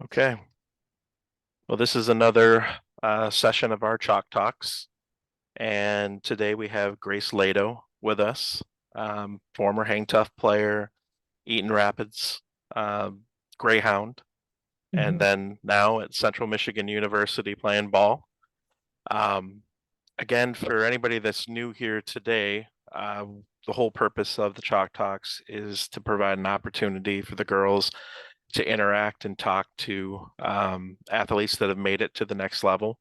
Okay. Well, this is another session of our Chalk Talks. And today we have Grace Lehto with us, former HangTuf player, Eaton Rapids, Greyhound, and Mhm. then now at Central Michigan University playing ball. Um, Again, for anybody that's new here today, the whole purpose of the Chalk Talks is to provide an opportunity for the girls to interact and talk to athletes that have made it to the next level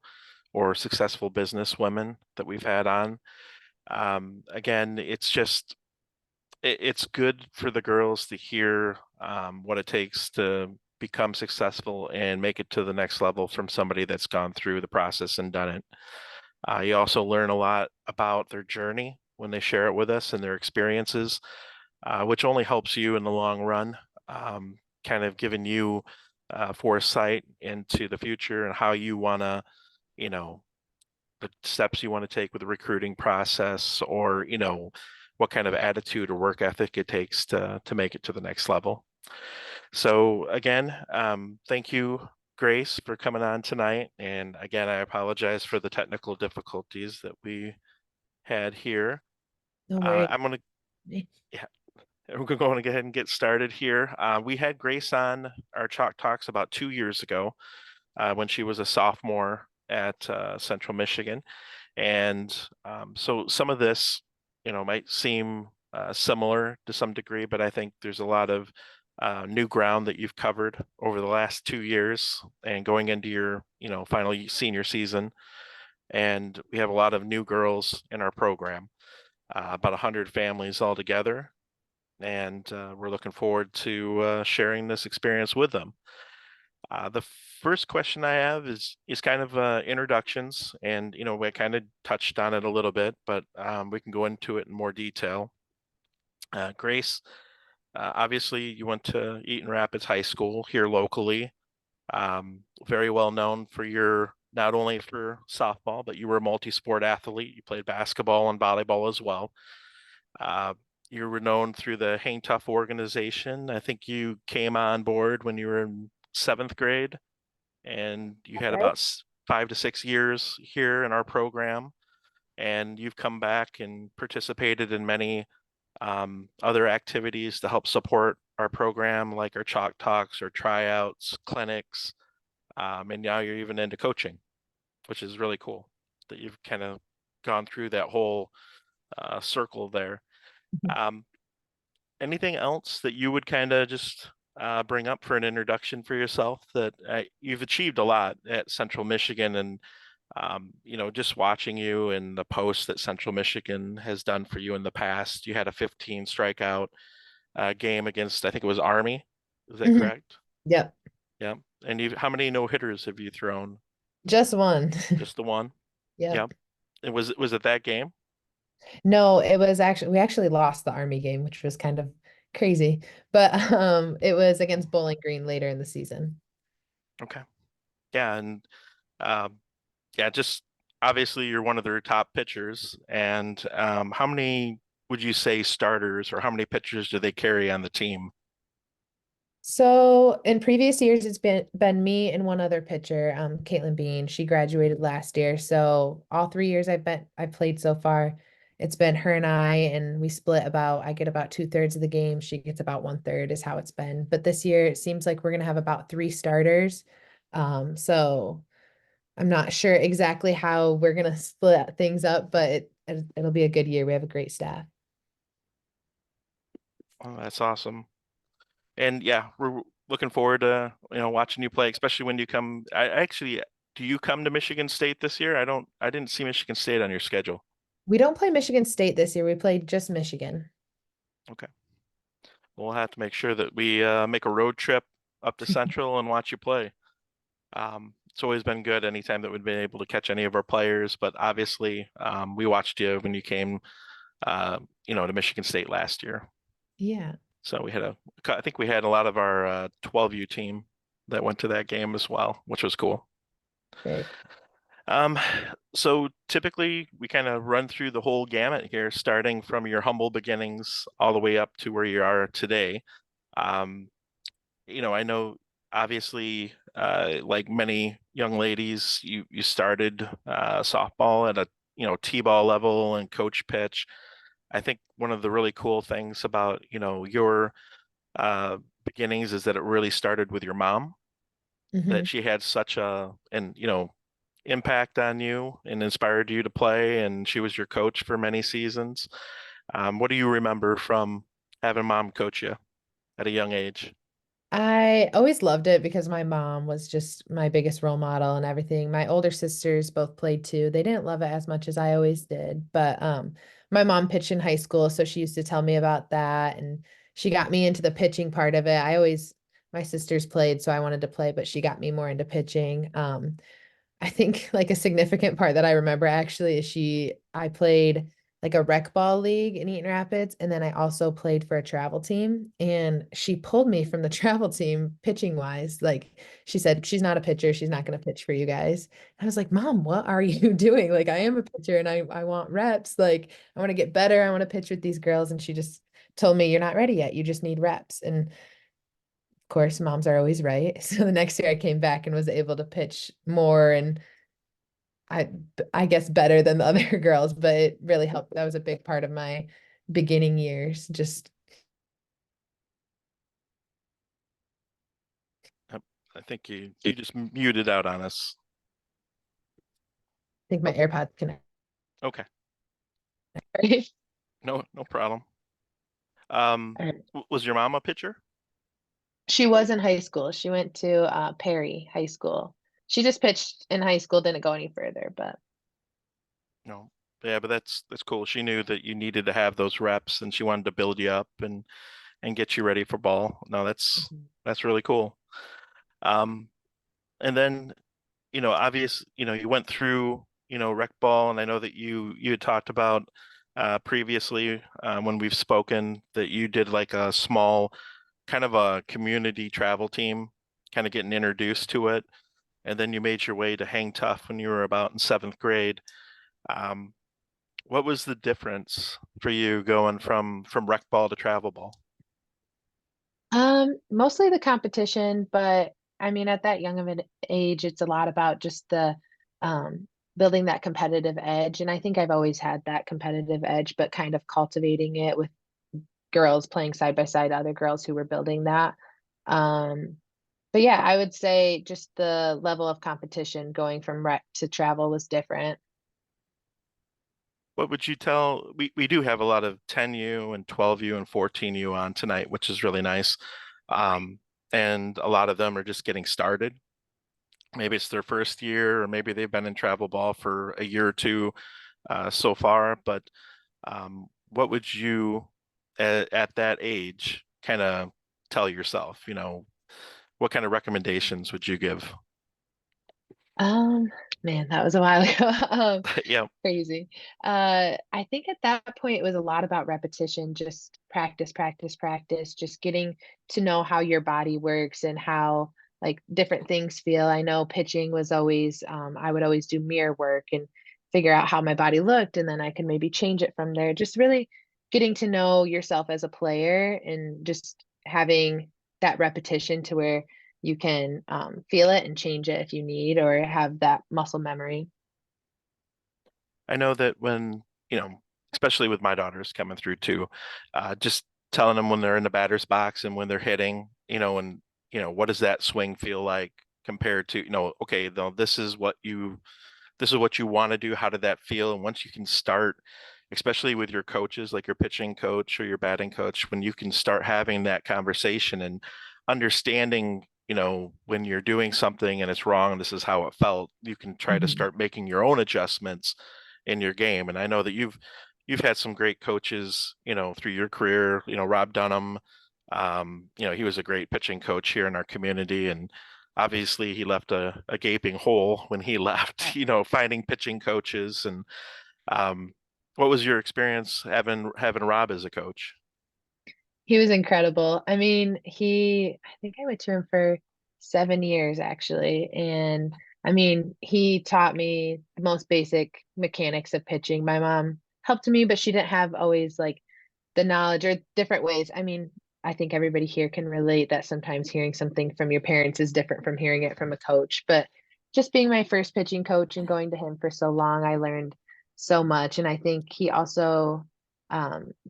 or successful business women that we've had on. Again, it's good for the girls to hear what it takes to become successful and make it to the next level from somebody that's gone through the process and done it. You also learn a lot about their journey when they share it with us and their experiences, which only helps you in the long run, kind of giving you foresight into the future and how you want to, you know, the steps you want to take with the recruiting process, or what kind of attitude or work ethic it takes to make it to the next level. So again, thank you, Grace, for coming on tonight. And again, I apologize for the technical difficulties that we had here. No worries. I'm gonna Yeah, we're going to go ahead and get started here. We had Grace on our Chalk Talks about 2 years ago when she was a sophomore at Central Michigan. And so some of this, might seem similar to some degree, but I think there's a lot of new ground that you've covered over the last 2 years and going into your, final senior season. And we have a lot of new girls in our program, about 100 families altogether. And we're looking forward to sharing this experience with them. The first question I have is kind of introductions, and we kind of touched on it a little bit, but we can go into it in more detail. Grace, obviously you went to Eaton Rapids High School here locally. Very well known for your not only for softball, but you were a multi-sport athlete. You played basketball and volleyball as well. Uh, you were known through the HangTuf organization. I think you came on board when you were in seventh grade, and you had Right? about 5 to 6 years here in our program. And you've come back and participated in many other activities to help support our program, like our Chalk Talks or tryouts, clinics, and now you're even into coaching, which is really cool that you've kind of gone through that whole circle there. Mhm. Um, Anything else that you would kind of just bring up for an introduction for yourself? That you've achieved a lot at Central Michigan, and just watching you and the posts that Central Michigan has done for you in the past. You had a 15 strikeout game against, I think it was Army. Is that Mhm. correct? Yep. Yeah. And how many no hitters have you thrown? Just one. Just the one? Yep. Yep. And was it that game? No, it was actually we actually lost the Army game, which was kind of crazy. But it was against Bowling Green later in the season. Okay. Yeah, and um, yeah, just obviously you're one of their top pitchers. And how many would you say starters, or how many pitchers do they carry on the team? So in previous years, it's been me and one other pitcher, Caitlin Bean. She graduated last year. So all 3 years I've played so far, it's been her and and we split I get about 2/3 of the game. She gets about 1/3 is how it's been. But this year it seems like we're gonna have about three starters. So I'm not sure exactly how we're gonna split things up, but it'll be a good year. We have a great staff. Oh, that's awesome. And yeah, we're looking forward to watching you play, especially when you come. I actually, do you come to Michigan State this year? I didn't see Michigan State on your schedule. We don't play Michigan State this year. We played just Michigan. Okay, we'll have to make sure that we make a road trip up to Central and watch you play. It's always been good anytime that we've been able to catch any of our players, but obviously, we watched you when you came, to Michigan State last year. Yeah. So I think we had a lot of our 12U team that went to that game as well, which was cool. Very Um, so typically we kind of run through the whole gamut here, starting from your humble beginnings all the way up to where you are today. Um, I know obviously, like many young ladies, you started softball at a t-ball level and coach pitch. I think one of the really cool things about your uh, beginnings is that it really started with your mom. That Hmm. she had such a and impact on you and inspired you to play, and she was your coach for many seasons. What do you remember from having mom coach you at a young age? I always loved it because my mom was just my biggest role model and everything. My older sisters both played too. They didn't love it as much as I always did, but my mom pitched in high school, so she used to tell me about that and she got me into the pitching part of it. My sisters played, so I wanted to play, but she got me more into pitching. I think like a significant part that I remember actually is I played like a rec ball league in Eaton Rapids, and then I also played for a travel team. And she pulled me from the travel team pitching wise. Like she said, she's not a pitcher, she's not going to pitch for you guys. I was like, Mom, what are you doing? Like, I am a pitcher and I want reps. Like, I want to get better. I want to pitch with these girls. And she just told me, you're not ready yet. You just need reps. And of course, moms are always right. So the next year I came back and was able to pitch more and I I guess better than the other girls, but it really helped. That was a big part of my beginning years. Just I I think you just muted out on us. think my AirPods connect. Okay, Right? no problem. All right. Was your mom a pitcher? She was in high school. She went to Perry High School. She just pitched in high school, didn't go any further, but No. Yeah, but that's cool. She knew that you needed to have those reps, and she wanted to build you up and get you ready for ball. No, Mhm. that's really cool. Um, and then obvious, you went through rec ball, and I know that you had talked about previously when we've spoken that you did like a small kind of a community travel team, kind of getting introduced to it, and then you made your way to HangTuf when you were about in seventh grade. Um, what was the difference for you going from rec ball to travel ball? Mostly the competition, but I mean, at that young of an age, it's a lot about just the building that competitive edge. And I think I've always had that competitive edge, but kind of cultivating it with girls playing side by side, other girls who were building that. Um, but yeah, I would say just the level of competition going from rec to travel was different. What would you tell? We do have a lot of 10U and 12U and 14U on tonight, which is really nice. Um, and a lot of them are just getting started. Maybe it's their first year, or maybe they've been in travel ball for a year or two so far. But what would you, at that age, kind of tell yourself? What kind of recommendations would you give? Um, Man, that was a while ago. Yeah, Crazy. I think at that point it was a lot about repetition, just practice, practice, practice, just getting to know how your body works and how like different things feel. I know pitching was always, I would always do mirror work and figure out how my body looked, and then I can maybe change it from there. Just really getting to know yourself as a player and just having that repetition to where you can feel it and change it if you need or have that muscle memory. I know that when, especially with my daughters coming through too, just telling them when they're in the batter's box and when they're hitting, and what does that swing feel like compared to, okay, though this is what you want to do. How did that feel? And once you can start, especially with your coaches, like your pitching coach or your batting coach, when you can start having that conversation and understanding, when you're doing something and it's wrong, this is how it felt, you can try to Mhm. start making your own adjustments in your game. And I know that you've had some great coaches, through your career, Rob Dunham, he was a great pitching coach here in our community, and obviously he left a gaping hole when he left, finding pitching coaches. And um, what was your experience having Rob as a coach? He was incredible. I mean, I think I went to him for 7 years actually. And I mean, he taught me the most basic mechanics of pitching. My mom helped me, but she didn't have always like the knowledge or different ways. I mean, I think everybody here can relate that sometimes hearing something from your parents is different from hearing it from a coach. But just being my first pitching coach and going to him for so long, I learned so much. And I think he also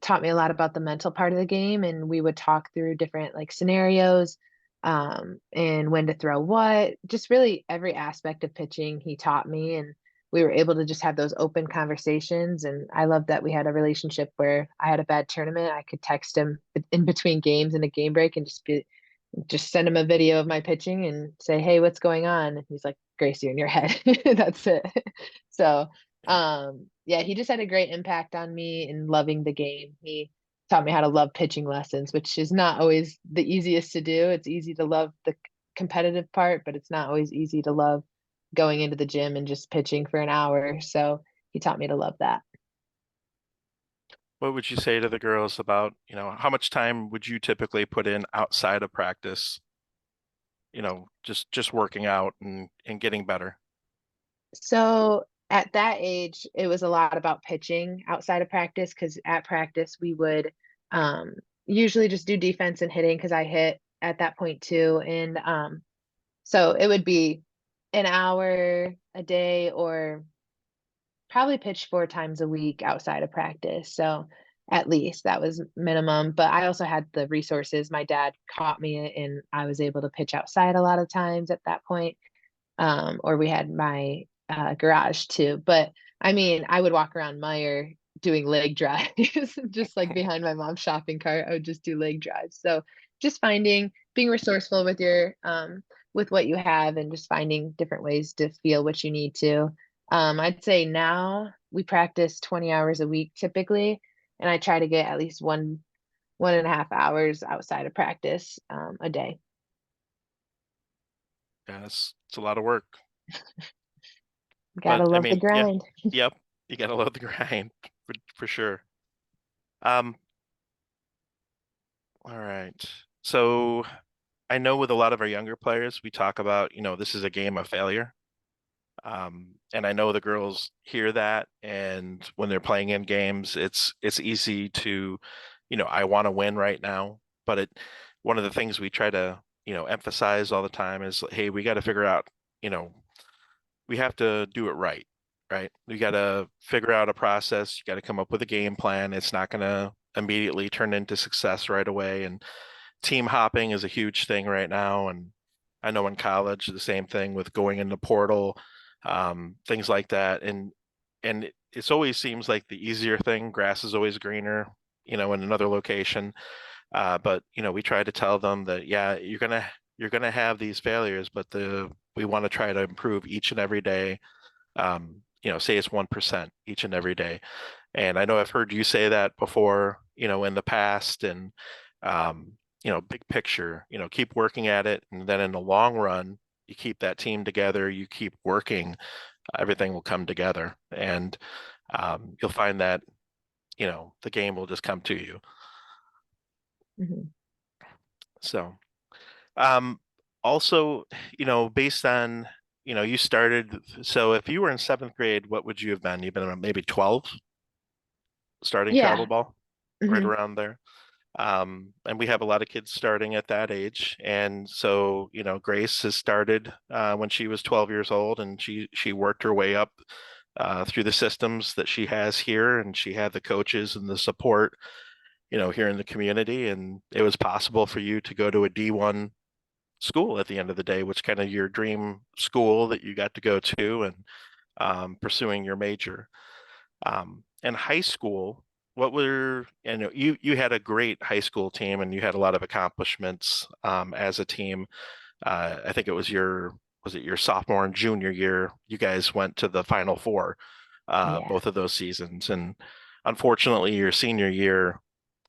taught me a lot about the mental part of the game. And we would talk through different like scenarios and when to throw what, just really every aspect of pitching he taught me. And we were able to just have those open conversations. And I love that we had a relationship where I had a bad tournament. I could text him in between games in a game break and just send him a video of my pitching and say, "Hey, what's going on?" And he's like, "Grace, you're in your head." That's it. So, Yeah. yeah, he just had a great impact on me in loving the game. He taught me how to love pitching lessons, which is not always the easiest to do. It's easy to love the competitive part, but it's not always easy to love going into the gym and just pitching for an hour. So he taught me to love that. What would you say to the girls about, how much time would you typically put in outside of practice, just working out and getting better? So at that age, it was a lot about pitching outside of practice because at practice we would um, usually just do defense and hitting because I hit at that point too. And so it would be an hour a day or probably pitch 4 times a week outside of practice. So at least that was minimum. But I also had the resources. My dad caught me and I was able to pitch outside a lot of times at that point. Or we had my garage too. But I mean, I would walk around Meyer doing leg drives, just like behind my mom's shopping cart. I would just do leg drives. So just being resourceful with your with what you have, and just finding different ways to feel what you need to. I'd say now we practice 20 hours a week typically, and I try to get at least 1.5 hours outside of practice a day. Yeah, it's a lot of work. But Gotta I love the mean, yeah, grind. yep, you gotta love the grind for sure. Um, all right. So I know with a lot of our younger players, we talk about, this is a game of failure. And I know the girls hear that, and when they're playing in games, it's easy to, I want to win right now. But one of the things we try to, emphasize all the time is, hey, we got to figure out, you know, we have to do it right, right? We got to figure out a process. You got to come up with a game plan. It's not going to immediately turn into success right away. And team hopping is a huge thing right now. And I know in college, the same thing with going in the portal, things like that. And it's always seems like the easier thing. Grass is always greener, in another location. But we try to tell them that, yeah, you're gonna have these failures, but we want to try to improve each and every day. Say it's 1% each and every day. And I know I've heard you say that before, in the past, and big picture, keep working at it, and then in the long run, you keep that team together, you keep working, everything will come together, and you'll find that the game will just come to you. Mhm. So, um, also, based on, you started, so if you were in seventh grade, what would you have been? You've been maybe 12 starting travel Yeah. ball, right Hmm. around there. And we have a lot of kids starting at that age. And so, Grace has started when she was 12 years old, and she worked her way up through the systems that she has here, and she had the coaches and the support, here in the community. And it was possible for you to go to a D1 school at the end of the day, which kind of your dream school that you got to go to, and pursuing your major. In high school, what were, you had a great high school team, and you had a lot of accomplishments as a team. I think was it your sophomore and junior year? You guys went to the Final Four, Yeah. both of those seasons. And unfortunately, your senior year,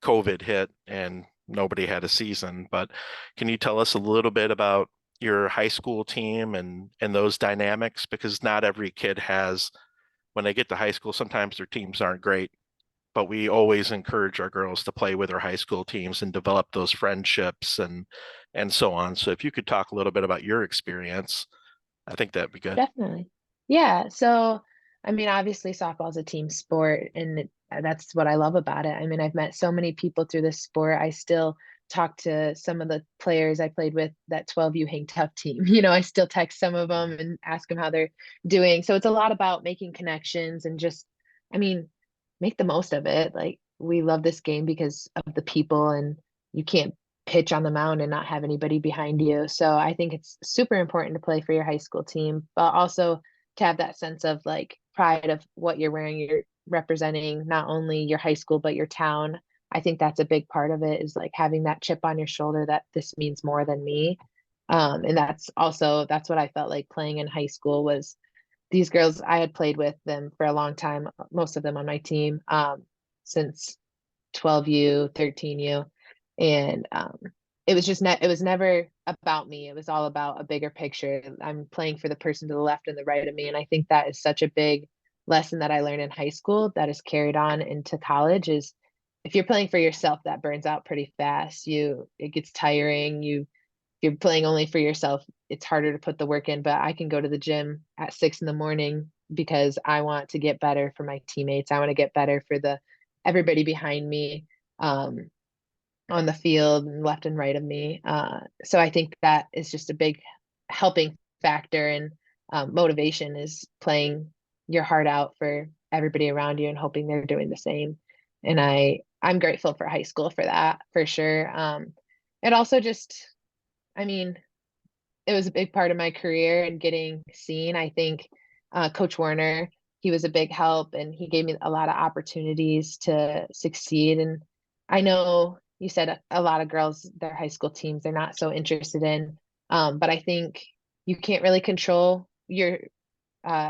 COVID hit and nobody had a season. But can you tell us a little bit about your high school team and those dynamics? Because not every kid has, when they get to high school, sometimes their teams aren't great, but we always encourage our girls to play with their high school teams and develop those friendships and so on. So if you could talk a little bit about your experience, I think that'd be good. Definitely. Yeah. So, I mean, obviously, softball is a team sport, and that's what I love about it. I mean, I've met so many people through this sport. I still talk to some of the players I played with that 12U HangTuf team. You know, I still text some of them and ask them how they're doing. So it's a lot about making connections and just, I mean, make the most of it. Like we love this game because of the people, and you can't pitch on the mound and not have anybody behind you. So I think it's super important to play for your high school team, but also to have that sense of like pride of what you're wearing. You're representing not only your high school, but your town. I think that's a big part of it, is like having that chip on your shoulder that this means more than me. And that's what I felt like playing in high school was these girls. I had played with them for a long time, most of them on my team, since 12U, 13U. And it was never about me. It was all about a bigger picture. I'm playing for the person to the left and the right of me. And I think that is such a big lesson that I learned in high school that is carried on into college, is if you're playing for yourself, that burns out pretty fast. It gets tiring. If you're playing only for yourself, it's harder to put the work in. But I can go to the gym at 6 in the morning because I want to get better for my teammates. I want to get better for the everybody behind me, um, on the field and left and right of me. So I think that is just a big helping factor in motivation, is playing your heart out for everybody around you and hoping they're doing the same. And I'm grateful for high school for that, for sure. It also just, I mean, it was a big part of my career and getting seen. I think Coach Warner, he was a big help, and he gave me a lot of opportunities to succeed. And I know you said a lot of girls, their high school teams, they're not so interested in, but I think you can't really control your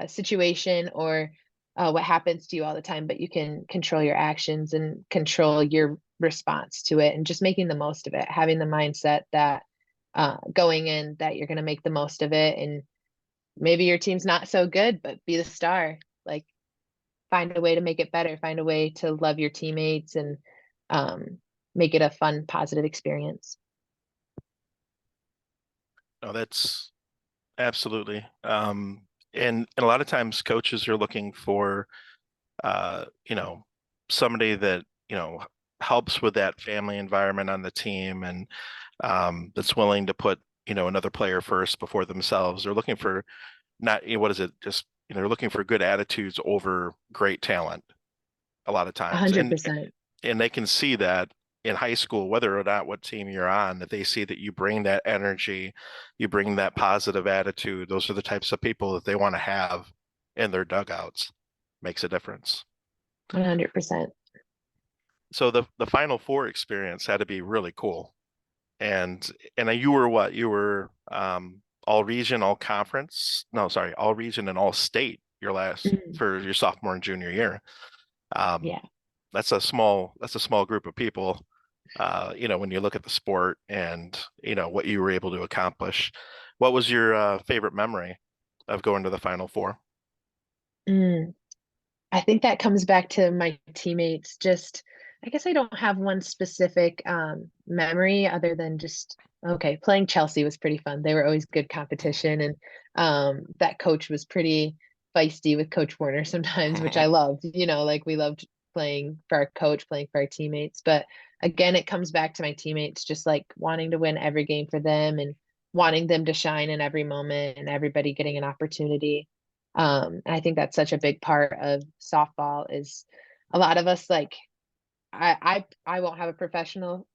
situation or what happens to you all the time, but you can control your actions and control your response to it, and just making the most of it, having the mindset that going in that you're going to make the most of it. And maybe your team's not so good, but be the star. Like find a way to make it better, find a way to love your teammates, and um, make it a fun, positive experience. No, that's absolutely. And a lot of times coaches are looking for, you know, somebody that, helps with that family environment on the team, and that's willing to put, another player first before themselves. They're looking for not, what is it? Just, they're looking for good attitudes over great talent a lot of A times. hundred And percent. and they can see that in high school, whether or not what team you're on, that they see that you bring that energy, you bring that positive attitude. Those are the types of people that they want to have in their dugouts. Makes a difference. 100%. So the Final Four experience had to be really cool. And you were what? You were all region, all conference. No, sorry, all region and all state your last Mhm. for your sophomore and junior year. Um, Yeah. that's a small group of people. When you look at the sport and what you were able to accomplish. What was your favorite memory of going to the Final Four? Mm. I think that comes back to my teammates. Just, I guess I don't have one specific memory other than just, okay, playing Chelsea was pretty fun. They were always good competition. And that coach was pretty feisty with Coach Warner sometimes, which I loved. You know, like we loved playing for our coach, playing for our teammates. But again, it comes back to my teammates, just like wanting to win every game for them and wanting them to shine in every moment and everybody getting an opportunity. And I think that's such a big part of softball, is a lot of us like I won't have a professional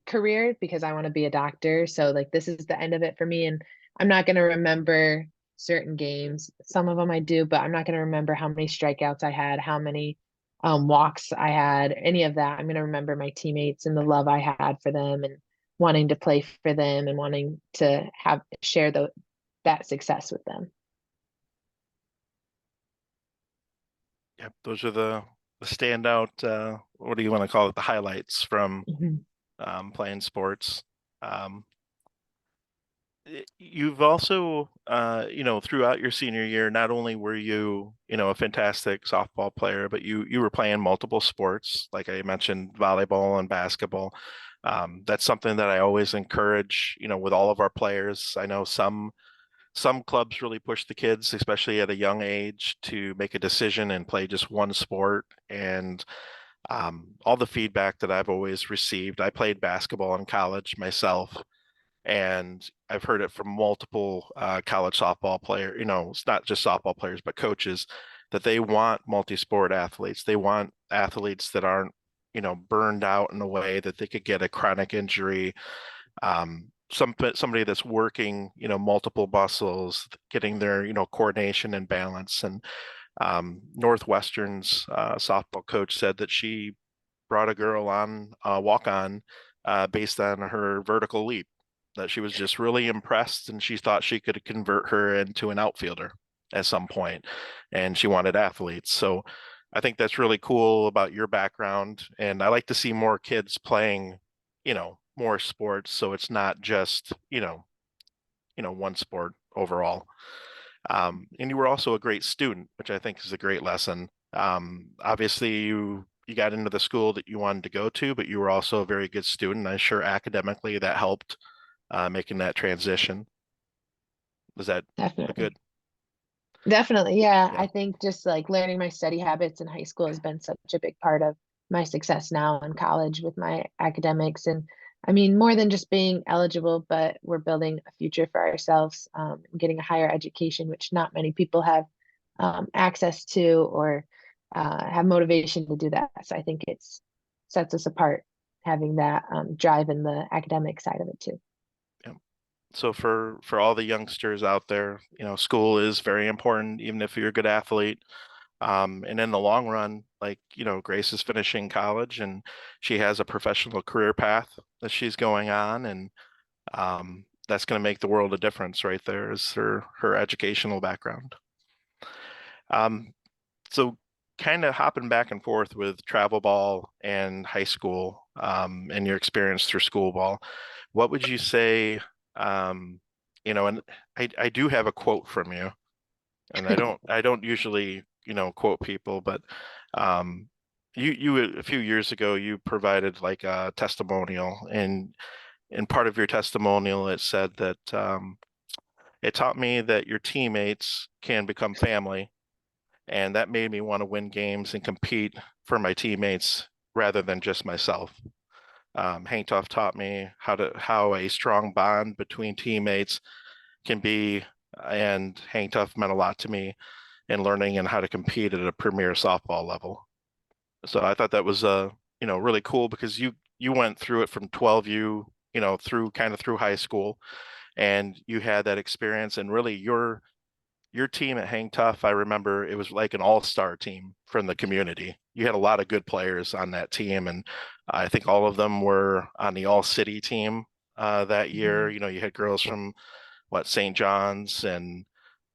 career because I want to be a doctor. So like this is the end of it for me, and I'm not going to remember certain games. Some of them I do, but I'm not going to remember how many strikeouts I had, how many walks I had, any of that. I'm going to remember my teammates and the love I had for them, and wanting to play for them, and wanting to have share that success with them. Yep, those are the standout. What do you want to call it? The highlights from Mhm. playing sports. Um, you've also, throughout your senior year, not only were you, a fantastic softball player, but you were playing multiple sports, like I mentioned, volleyball and basketball. That's something that I always encourage, with all of our players. I know some clubs really push the kids, especially at a young age, to make a decision and play just one sport. And All the feedback that I've always received. I played basketball in college myself, and I've heard it from multiple college softball players. It's not just softball players, but coaches that they want multi-sport athletes. They want athletes that aren't, burned out in a way that they could get a chronic injury. Somebody that's working, multiple muscles, getting their, coordination and balance. And Northwestern's softball coach said that she brought a girl on walk on based on her vertical leap, that she was just really impressed and she thought she could convert her into an outfielder at some point, and she wanted athletes. So I think that's really cool about your background, and I like to see more kids playing, more sports, so it's not just, one sport overall. And you were also a great student, which I think is a great lesson. Obviously, you got into the school that you wanted to go to, but you were also a very good student. I'm sure academically that helped making that transition. Was that a Definitely. good? Definitely. Yeah. Yeah. I think just like learning my study habits in high school has been such a big part of my success now in college with my academics. And I mean, more than just being eligible, but we're building a future for ourselves, getting a higher education, which not many people have access to or have motivation to do that. So I think it's sets us apart having that drive in the academic side of it too. Yeah. So for all the youngsters out there, school is very important, even if you're a good athlete. And in the long run, like, Grace is finishing college and she has a professional career path that she's going on, and that's going to make the world a difference right there is her educational background. Um, so kind of hopping back and forth with travel ball and high school, and your experience through school ball, what would you say, um, and I do have a quote from you, and I don't usually, quote people, but um, you a few years ago you provided like a testimonial, and in part of your testimonial it said that it taught me that your teammates can become family, and that made me want to win games and compete for my teammates rather than just myself. HangTuf taught me how a strong bond between teammates can be, and HangTuf meant a lot to me in learning and how to compete at a premier softball level. So I thought that was really cool because you went through it from 12U, through kind of through high school, and you had that experience, and really your team at Hang Tough, I remember it was like an all-star team from the community. You had a lot of good players on that team, and I think all of them were on the all-city team that year. Mhm. You had girls from St. John's, and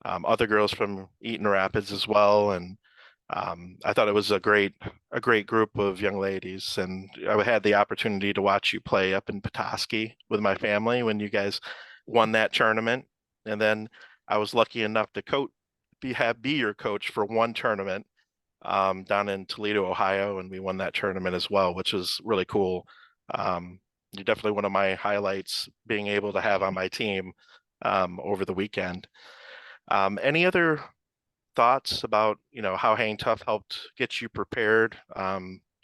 other girls from Eaton Rapids as well. And I thought it was a great group of young ladies. And I had the opportunity to watch you play up in Petoskey with my family when you guys won that tournament. And then I was lucky enough to be your coach for one tournament down in Toledo, Ohio, and we won that tournament as well, which was really cool. You're definitely one of my highlights being able to have on my team over the weekend. Any other thoughts about, how Hang Tough helped get you prepared,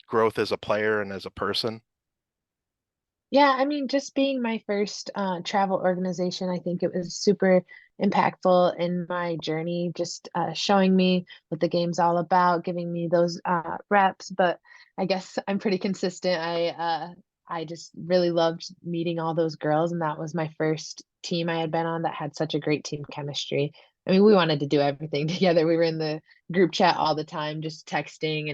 growth as a player and as a person? Yeah, I mean, just being my first travel organization, I think it was super impactful in my journey, just showing me what the game's all about, giving me those reps. But I guess I'm pretty consistent. I just really loved meeting all those girls, and that was my first team I had been on that had such a great team chemistry. I mean, we wanted to do everything together. We were in the group chat all the time, just texting.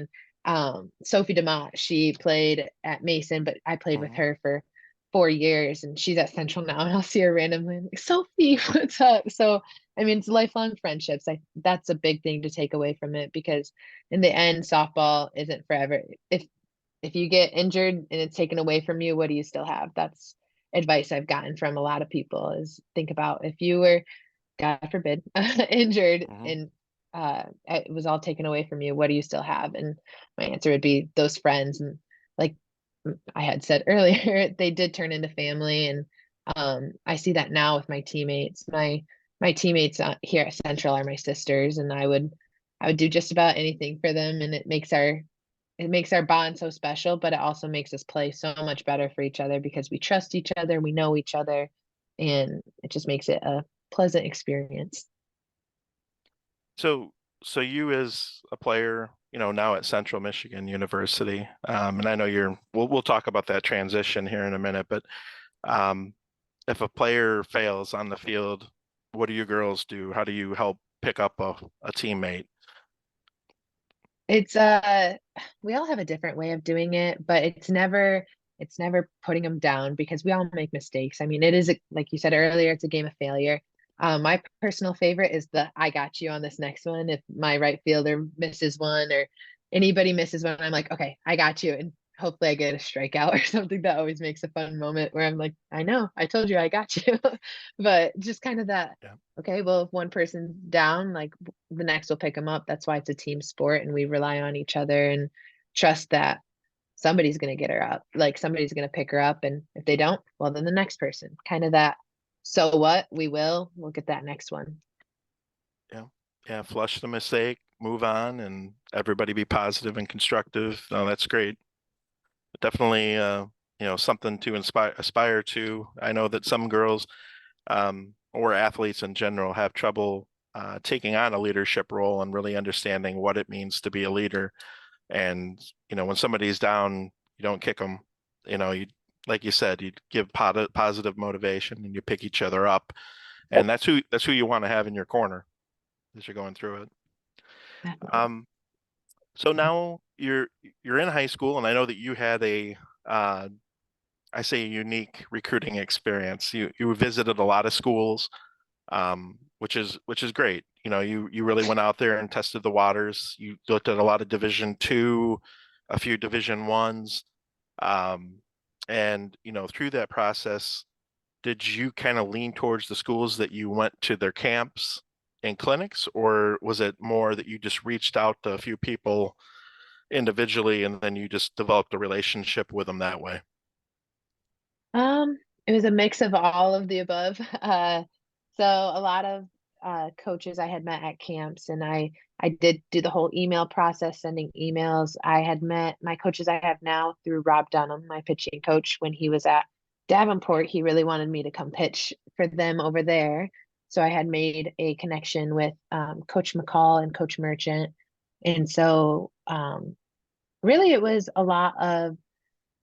And Sophie DeMott, she played at Mason, but I played with Mhm. her for 4 years, and she's at Central now, and I'll see her randomly. I'm like, Sophie, what's up? So I mean, it's lifelong friendships. That's a big thing to take away from it, because in the end, softball isn't forever. If you get injured and it's taken away from you, what do you still have? That's advice I've gotten from a lot of people, is think about if you were, God forbid, injured Mhm. and it was all taken away from you, what do you still have? And my answer would be those friends. And like I had said earlier, they did turn into family. And I see that now with my teammates. My teammates here at Central are my sisters, and I would do just about anything for them, and it makes it makes our bond so special, but it also makes us play so much better for each other because we trust each other, we know each other, and it just makes it a pleasant experience. So, so you as a player, now at Central Michigan University, and I know we'll talk about that transition here in a minute, but um, if a player fails on the field, what do you girls do? How do you help pick up a teammate? It's we all have a different way of doing it, but it's never putting them down because we all make mistakes. I mean, it is like you said earlier, it's a game of failure. My personal favorite is the I got you on this next one. If my right fielder misses one or anybody misses one, I'm like, okay, I got you. And hopefully I get a strikeout or something. That always makes a fun moment where I'm like, I know, I told you I got you. But just kind of that, Yeah. okay, well, if one person's down, like the next will pick them up. That's why it's a team sport and we rely on each other and trust that somebody's going to get her up. Like somebody's going to pick her up. And if they don't, well, then the next person. Kind of that. So what? We'll get that next one. Yeah. Yeah. Flush the mistake, move on, and everybody be positive and constructive. No, that's great. Definitely, something to aspire to. I know that some girls, or athletes in general, have trouble taking on a leadership role and really understanding what it means to be a leader. And when somebody's down, you don't kick them. You, like you said, you give positive motivation and you pick each other up, and that's who you want to have in your corner as you're going through it. Definitely. So now you're in high school, and I know that you had uh, I say a unique recruiting experience. You visited a lot of schools, which is great. You really went out there and tested the waters. You looked at a lot of Division 2, a few Division 1s, um, and through that process, did you kind of lean towards the schools that you went to their camps and clinics, or was it more that you just reached out to a few people individually and then you just developed a relationship with them that way? It was a mix of all of the above. So a lot of coaches I had met at camps, and I did do the whole email process, sending emails. I had met my coaches I have now through Rob Dunham, my pitching coach, when he was at Davenport. He really wanted me to come pitch for them over there. So I had made a connection with Coach McCall and Coach Merchant. And so really it was a lot of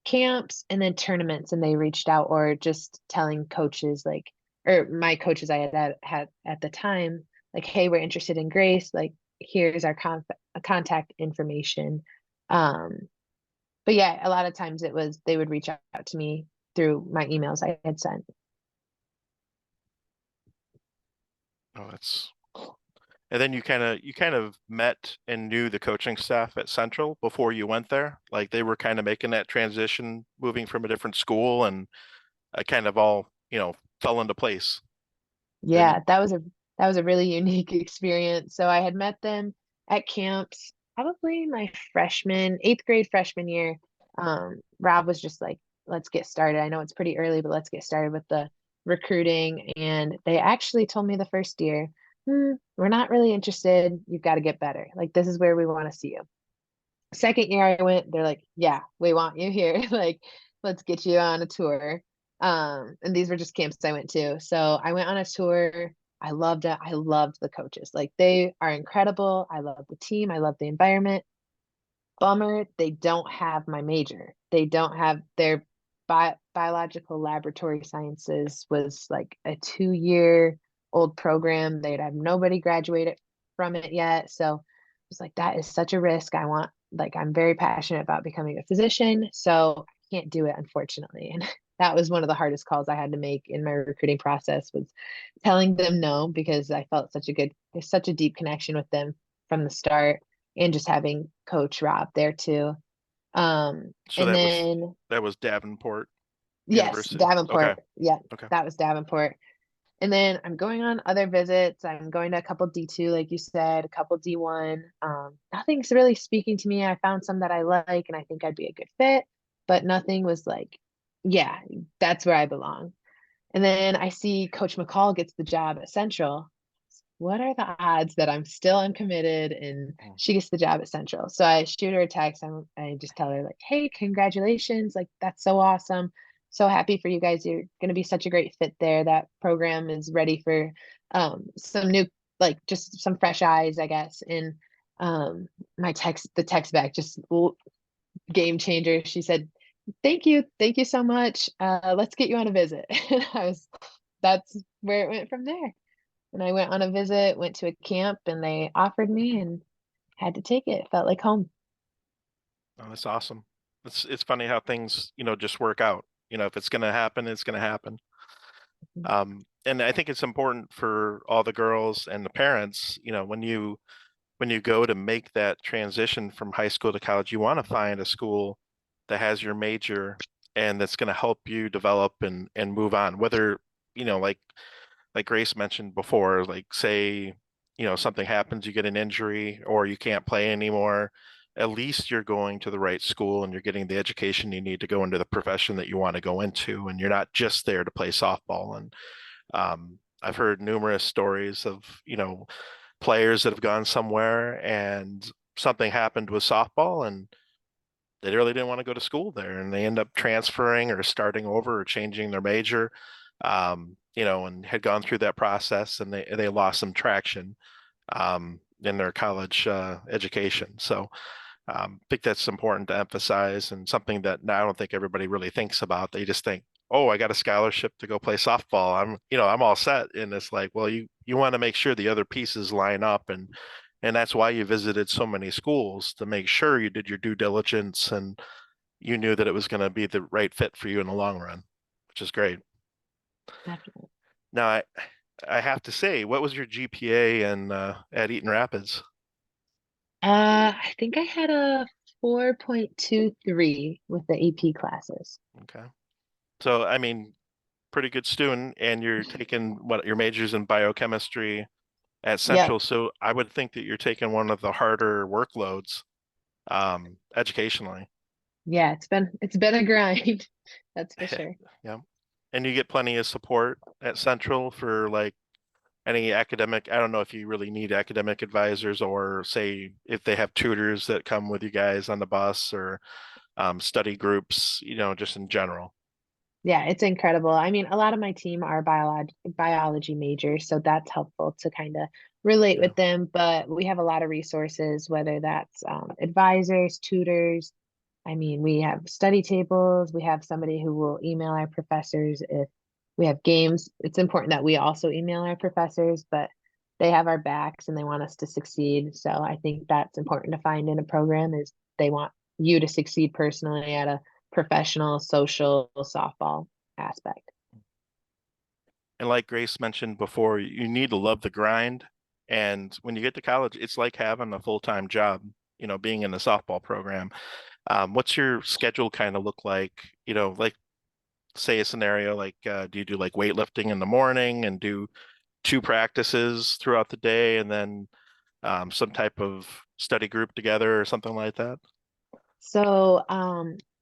camps and then tournaments, and they reached out or just telling coaches like or my coaches I had at the time, like, hey, we're interested in Grace, like here's our contact information. um but yeah, a lot of times it was they would reach out to me through my emails I had sent. Oh, that's and then you kind of met and knew the coaching staff at Central before you went there. Like they were kind of making that transition, moving from a different school, and kind of all fell into place, didn't it? Yeah, that was a really unique experience. So I had met them at camps, probably my eighth grade freshman year. Rob was just like, let's get started. I know it's pretty early, but let's get started with the recruiting. And they actually told me the first year, we're not really interested. You've got to get better. Like, this is where we want to see you. Second year I went, they're like, yeah, we want you here. Like, let's get you on a tour. And these were just camps I went to. So I went on a tour. I loved it. I loved the coaches. Like, they are incredible. I love the team. I love the environment. Bummer, they don't have my major. They don't have their biological laboratory sciences was like a 2-year old program. They'd have nobody graduated from it yet. So I was like, that is such a risk. I'm very passionate about becoming a physician. So I can't do it, unfortunately. And that was one of the hardest calls I had to make in my recruiting process, was telling them no, because I felt there's such a deep connection with them from the start, and just having Coach Rob there too. So And that was then that was Davenport yes, University. Okay. Davenport. Yeah, Okay. that was Davenport. And then I'm going on other visits. I'm going to a couple D2, like you said, a couple D1. Nothing's really speaking to me. I found some that I like and I think I'd be a good fit, but nothing was like, yeah, that's where I belong. And then I see Coach McCall gets the job at Central. what are the odds that I'm still uncommitted and she gets the job at Central? So I shoot her a text. I just tell her like, hey, congratulations. Like, that's so awesome. So happy for you guys. You're going to be such a great fit there. That program is ready for some new, like just some fresh eyes, I guess. And the text back, just game changer. She said, thank you. Thank you so much. Let's get you on a visit. And that's where it went from there. And I went on a visit, went to a camp, and they offered me and had to take it. It felt like home. Oh, that's awesome. It's funny how things, just work out. If it's gonna happen, it's gonna happen. And I think it's important for all the girls and the parents, when you go to make that transition from high school to college, you want to find a school that has your major and that's going to help you develop and move on. Whether, like Grace mentioned before, like say, something happens, you get an injury or you can't play anymore, at least you're going to the right school and you're getting the education you need to go into the profession that you want to go into, and you're not just there to play softball. And I've heard numerous stories of, players that have gone somewhere and something happened with softball and they really didn't want to go to school there and they end up transferring or starting over or changing their major, and had gone through that process and they lost some traction in their college education. So I think that's important to emphasize and something that I don't think everybody really thinks about. They just think, oh, I got a scholarship to go play softball. I'm all set. And it's like, well, you want to make sure the other pieces line up, and that's why you visited so many schools to make sure you did your due diligence and you knew that it was going to be the right fit for you in the long run, which is great. Definitely. Now, I have to say, what was your GPA at Eaton Rapids? I think I had a 4.23 with the AP classes. Okay. So, I mean, pretty good student, and you're taking your majors in biochemistry at Yep. Central. So I would think that you're taking one of the harder workloads educationally. Yeah, it's been a grind. That's for sure. Yeah. And you get plenty of support at Central for like any academic. I don't know if you really need academic advisors or say if they have tutors that come with you guys on the bus or study groups, just in general. Yeah, it's incredible. I mean, a lot of my team are biology majors, so that's helpful to kind of relate Yeah. with them. But we have a lot of resources, whether that's advisors, tutors. I mean, we have study tables. We have somebody who will email our professors if we have games. It's important that we also email our professors, but they have our backs and they want us to succeed. So I think that's important to find in a program is they want you to succeed personally at a professional, social, softball aspect. And like Grace mentioned before, you need to love the grind. And when you get to college, it's like having a full-time job, being in the softball program. What's your schedule kind of look like? Like say a scenario like, do you do like weightlifting in the morning and do two practices throughout the day and then some type of study group together or something like that? So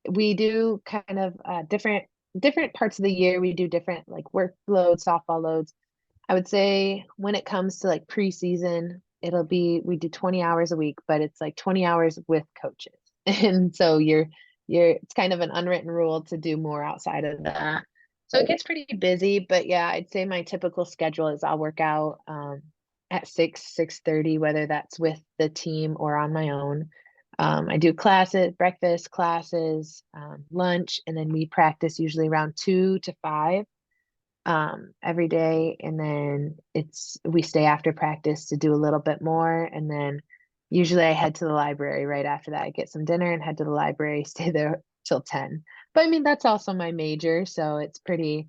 we do kind of different parts of the year. We do different like workloads, softball loads. I would say when it comes to like preseason, it'll be we do 20 hours a week, but it's like 20 hours with coaches. And so you're it's kind of an unwritten rule to do more outside of that. So it gets pretty busy, but yeah, I'd say my typical schedule is I'll work out at 6:30, whether that's with the team or on my own. I do classes, breakfast classes, lunch, and then we practice usually around 2 to 5 every day. And then we stay after practice to do a little bit more. And then usually I head to the library right after that. I get some dinner and head to the library, stay there till 10. But I mean, that's also my major. So it's pretty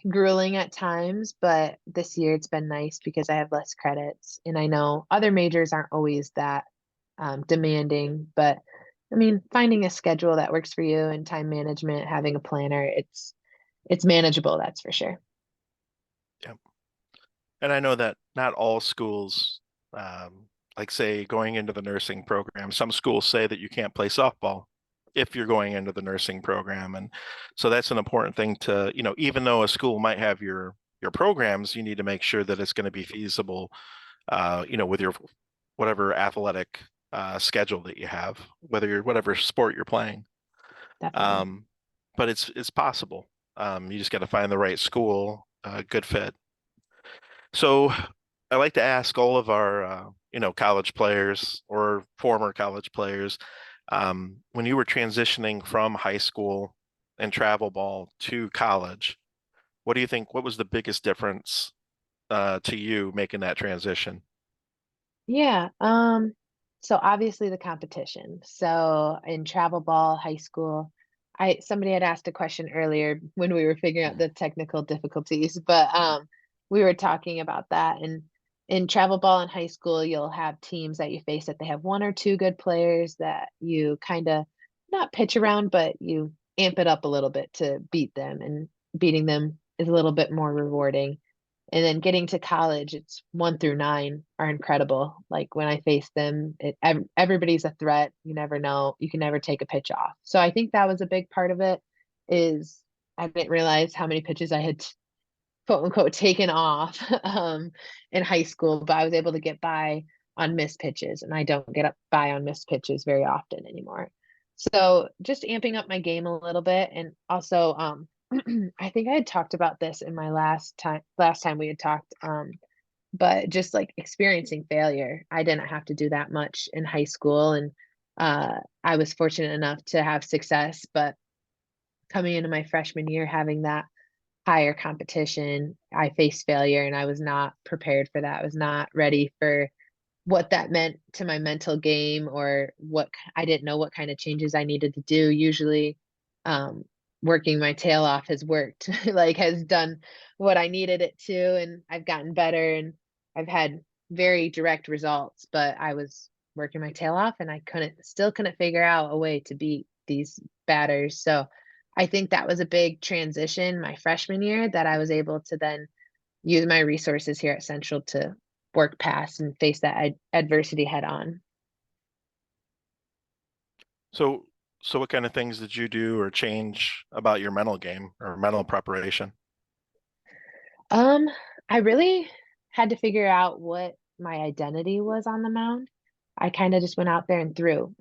grueling at times, but this year it's been nice because I have less credits. And I know other majors aren't always that demanding, but I mean, finding a schedule that works for you and time management, having a planner, it's manageable, that's for sure. Yeah. And I know that not all schools, like say going into the nursing program, some schools say that you can't play softball if you're going into the nursing program. And so that's an important thing to, even though a school might have your your programs, you need to make sure that it's going to be feasible, with your whatever athletic schedule that you have, whatever sport you're playing. Definitely. But it's possible. You just got to find the right school, good fit. So I like to ask all of our, college players or former college players, when you were transitioning from high school and travel ball to college, what was the biggest difference to you making that transition? Yeah. So obviously the competition. So in travel ball, high school, somebody had asked a question earlier when we were figuring out the technical difficulties, but we were talking about that. And in travel ball in high school, you'll have teams that you face that they have one or two good players that you kind of not pitch around, but you amp it up a little bit to beat them, and beating them is a little bit more rewarding. And then getting to college, it's 1 through 9 are incredible. Like when I face them, everybody's a threat. You never know. You can never take a pitch off. So I think that was a big part of it. Is I didn't realize how many pitches I had quote unquote taken off in high school, but I was able to get by on missed pitches, and I don't get up by on missed pitches very often anymore. So just amping up my game a little bit, and also I think I had talked about this in my last time we had talked, but just like experiencing failure. I didn't have to do that much in high school, and I was fortunate enough to have success, but coming into my freshman year having that higher competition, I faced failure, and I was not prepared for that. I was not ready for what that meant to my mental game, or I didn't know what kind of changes I needed to do. Usually, um, working my tail off has worked, like has done what I needed it to, and I've gotten better, and I've had very direct results, but I was working my tail off, and I still couldn't figure out a way to beat these batters. So I think that was a big transition my freshman year, that I was able to then use my resources here at Central to work past and face that adversity head on. So, so what kind of things did you do or change about your mental game or mental preparation? Um, I really had to figure out what my identity was on the mound. I kind of just went out there and threw.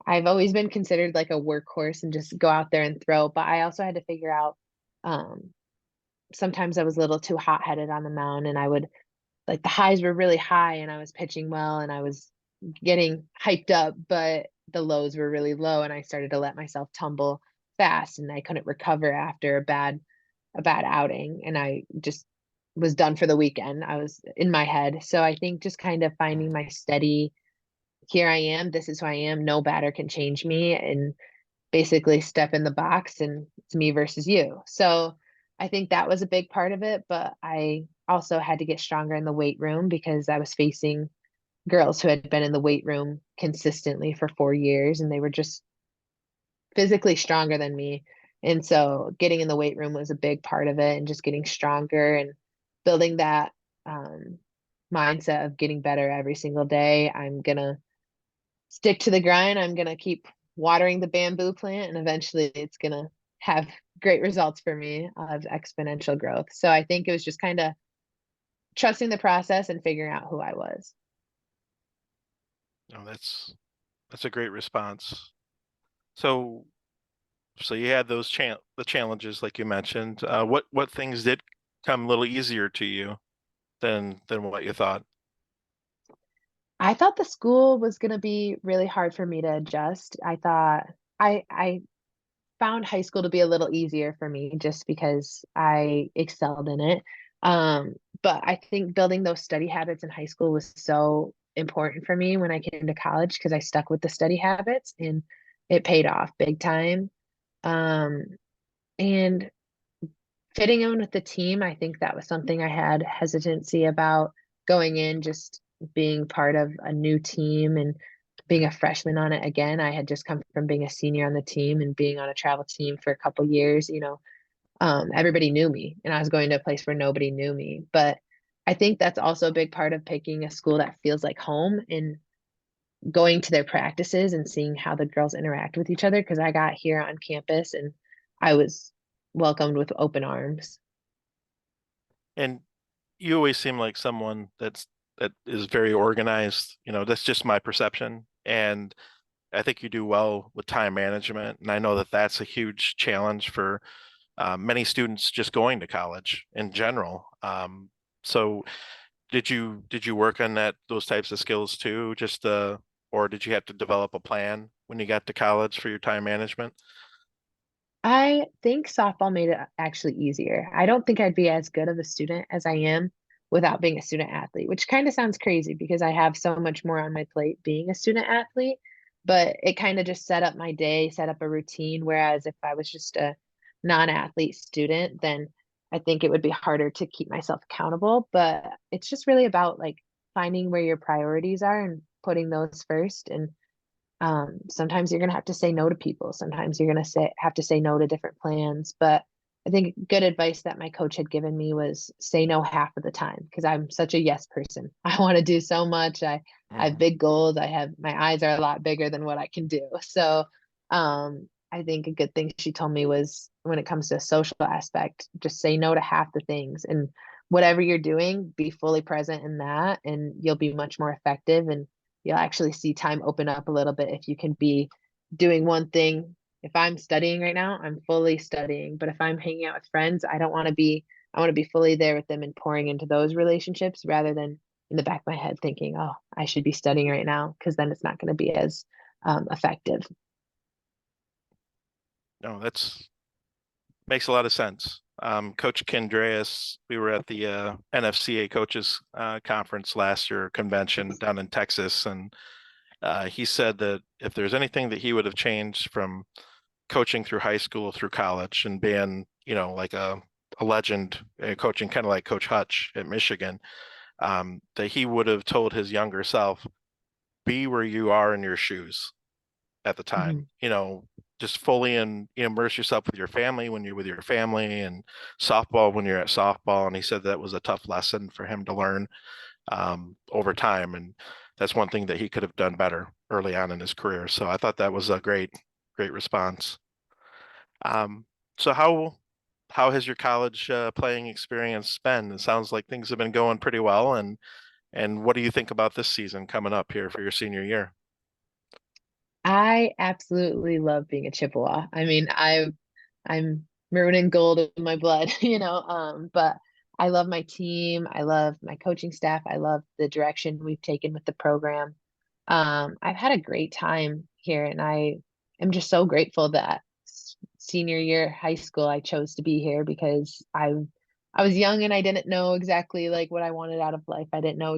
I've always been considered like a workhorse and just go out there and throw, but I also had to figure out, um, sometimes I was a little too hot-headed on the mound, and I would like the highs were really high and I was pitching well and I was getting hyped up, but the lows were really low, and I started to let myself tumble fast, and I couldn't recover after a bad outing, and I just was done for the weekend. I was in my head. So I think just kind of finding my steady, here I am, this is who I am, no batter can change me, and basically step in the box and it's me versus you. So I think that was a big part of it, but I also had to get stronger in the weight room because I was facing girls who had been in the weight room consistently for 4 years, and they were just physically stronger than me. And so getting in the weight room was a big part of it, and just getting stronger and building that um, mindset of getting better every single day. I'm going to stick to the grind. I'm going to keep watering the bamboo plant, and eventually it's going to have great results for me of exponential growth. So I think it was just kind of trusting the process and figuring out who I was. Oh, that's a great response. So, so you had the challenges like you mentioned. What things did come a little easier to you than what you thought? I thought the school was going to be really hard for me to adjust. I thought I found high school to be a little easier for me just because I excelled in it. Um, but I think building those study habits in high school was so important for me when I came to college, because I stuck with the study habits and it paid off big time. Um, and fitting in with the team, I think that was something I had hesitancy about going in, just being part of a new team and being a freshman on it again. I had just come from being a senior on the team and being on a travel team for a couple years, everybody knew me, and I was going to a place where nobody knew me. But I think that's also a big part of picking a school that feels like home, and going to their practices and seeing how the girls interact with each other. Because I got here on campus and I was welcomed with open arms. And you always seem like someone that is very organized. That's just my perception. And I think you do well with time management. And I know that that's a huge challenge for many students just going to college in general. So did you work on those types of skills too? Or did you have to develop a plan when you got to college for your time management? I think softball made it actually easier. I don't think I'd be as good of a student as I am without being a student athlete, which kind of sounds crazy because I have so much more on my plate being a student athlete, but it kind of just set up my day, set up a routine. Whereas if I was just a non-athlete student, then I think it would be harder to keep myself accountable. But it's just really about like finding where your priorities are and putting those first. And sometimes you're going to have to say no to people. Sometimes you're going to have to say no to different plans. But I think good advice that my coach had given me was say no half of the time because I'm such a yes person. I want to do so much. I have Mhm. big goals. I have my eyes are a lot bigger than what I can do. So I think a good thing she told me was when it comes to a social aspect, just say no to half the things and whatever you're doing, be fully present in that and you'll be much more effective and you'll actually see time open up a little bit if you can be doing one thing. If I'm studying right now, I'm fully studying. But if I'm hanging out with friends, I want to be fully there with them and pouring into those relationships rather than in the back of my head thinking, oh, I should be studying right now, because then it's not going to be as effective. No, that's makes a lot of sense. Coach Kendreas, we were at the NFCA coaches conference last year, convention down in Texas, and he said that if there's anything that he would have changed from coaching through high school through college and being, like a legend coaching kind of like Coach Hutch at Michigan, that he would have told his younger self, be where you are in your shoes at the time, Mhm. just fully immerse yourself with your family when you're with your family and softball when you're at softball. And he said that was a tough lesson for him to learn over time. And that's one thing that he could have done better early on in his career. So I thought that was a great response. Um, so how has your college playing experience been? It sounds like things have been going pretty well. And what do you think about this season coming up here for your senior year? I absolutely love being a Chippewa. I mean, I'm maroon and gold in my blood, but I love my team. I love my coaching staff. I love the direction we've taken with the program. I've had a great time here, and I am just so grateful that senior year high school I chose to be here because I was young and I didn't know exactly like what I wanted out of life. I didn't know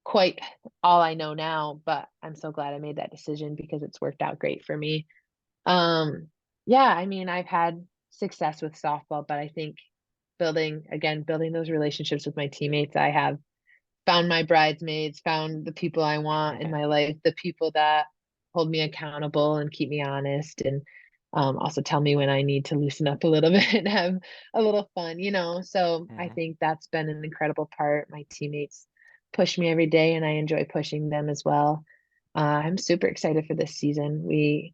quite all I know now, but I'm so glad I made that decision because it's worked out great for me. Yeah, I mean, I've had success with softball, but I think building those relationships with my teammates, I have found my bridesmaids, found the people I want in my life, the people that hold me accountable and keep me honest and also tell me when I need to loosen up a little bit and have a little fun. So I Mhm. think that's been an incredible part. My teammates push me every day and I enjoy pushing them as well. I'm super excited for this season. We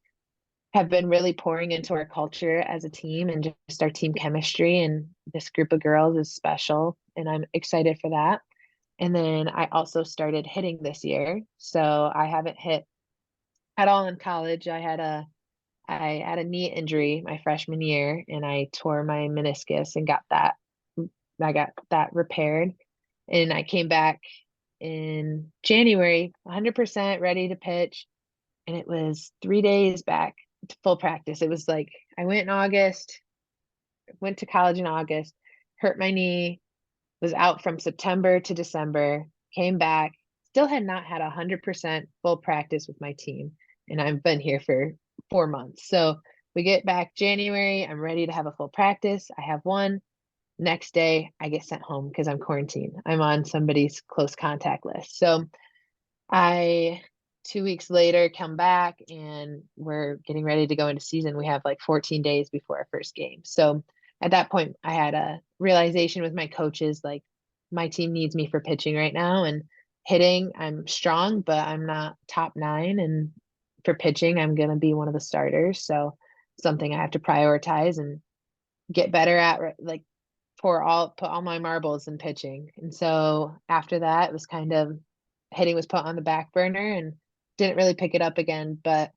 have been really pouring into our culture as a team and just our team chemistry. And this group of girls is special. And I'm excited for that. And then I also started hitting this year. So I haven't hit at all in college. I had a knee injury my freshman year and I tore my meniscus and I got that repaired. And I came back in January, 100% ready to pitch. And it was 3 days back to full practice. It was like I went in August, went to college in August, hurt my knee, was out from September to December, came back, still had not had 100% full practice with my team. And I've been here for 4 months. So we get back January. I'm ready to have a full practice. I have one. Next day, I get sent home because I'm quarantined. I'm on somebody's close contact list. So I 2 weeks later come back and we're getting ready to go into season. We have like 14 days before our first game. So at that point, I had a realization with my coaches like my team needs me for pitching right now and hitting. I'm strong, but I'm not top nine. And for pitching, I'm going to be one of the starters. So something I have to prioritize. And get better at like put all my marbles in pitching. And so after that, it was kind of hitting was put on the back burner and didn't really pick it up again, but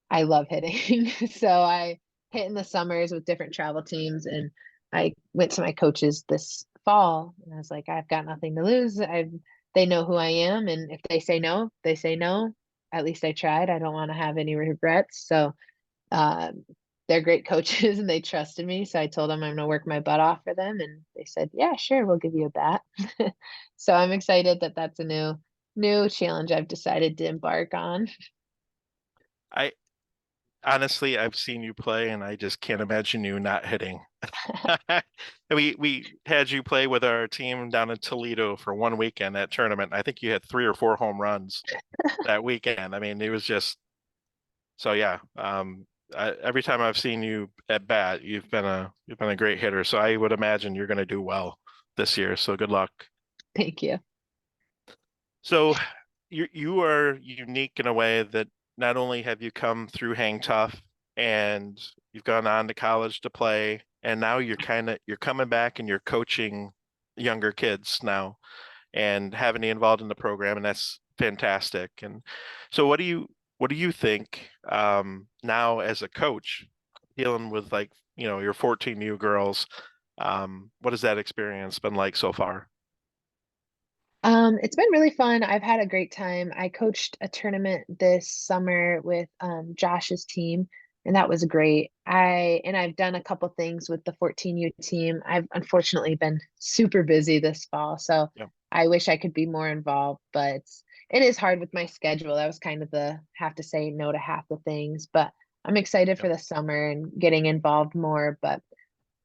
I love hitting. So I hit in the summers with different travel teams, and I went to my coaches this fall and I was like, I've got nothing to lose. They know who I am, and if they say no, they say no. At least I tried. I don't want to have any regrets. So um, they're great coaches and they trusted me. So I told them I'm going to work my butt off for them. And they said, yeah, sure, we'll give you a bat. So I'm excited that that's a new challenge I've decided to embark on. I honestly, I've seen you play, and I just can't imagine you not hitting. We had you play with our team down in Toledo for one weekend at tournament. I think you had 3 or 4 home runs that weekend. I mean, it was just so yeah. Every time I've seen you at bat, you've been a great hitter. So I would imagine you're going to do well this year. So good luck. Thank you. So you are unique in a way that not only have you come through HangTuf and you've gone on to college to play, and now you're coming back and you're coaching younger kids now and having me involved in the program, and that's fantastic. And so what do you think now as a coach dealing with like, your 14U girls? What has that experience been like so far? It's been really fun. I've had a great time. I coached a tournament this summer with Josh's team, and that was great. I've done a couple things with the 14U team. I've unfortunately been super busy this fall, so Yeah. I wish I could be more involved, but it is hard with my schedule. That was kind of the have to say no to half the things, but I'm excited Yeah. for the summer and getting involved more. But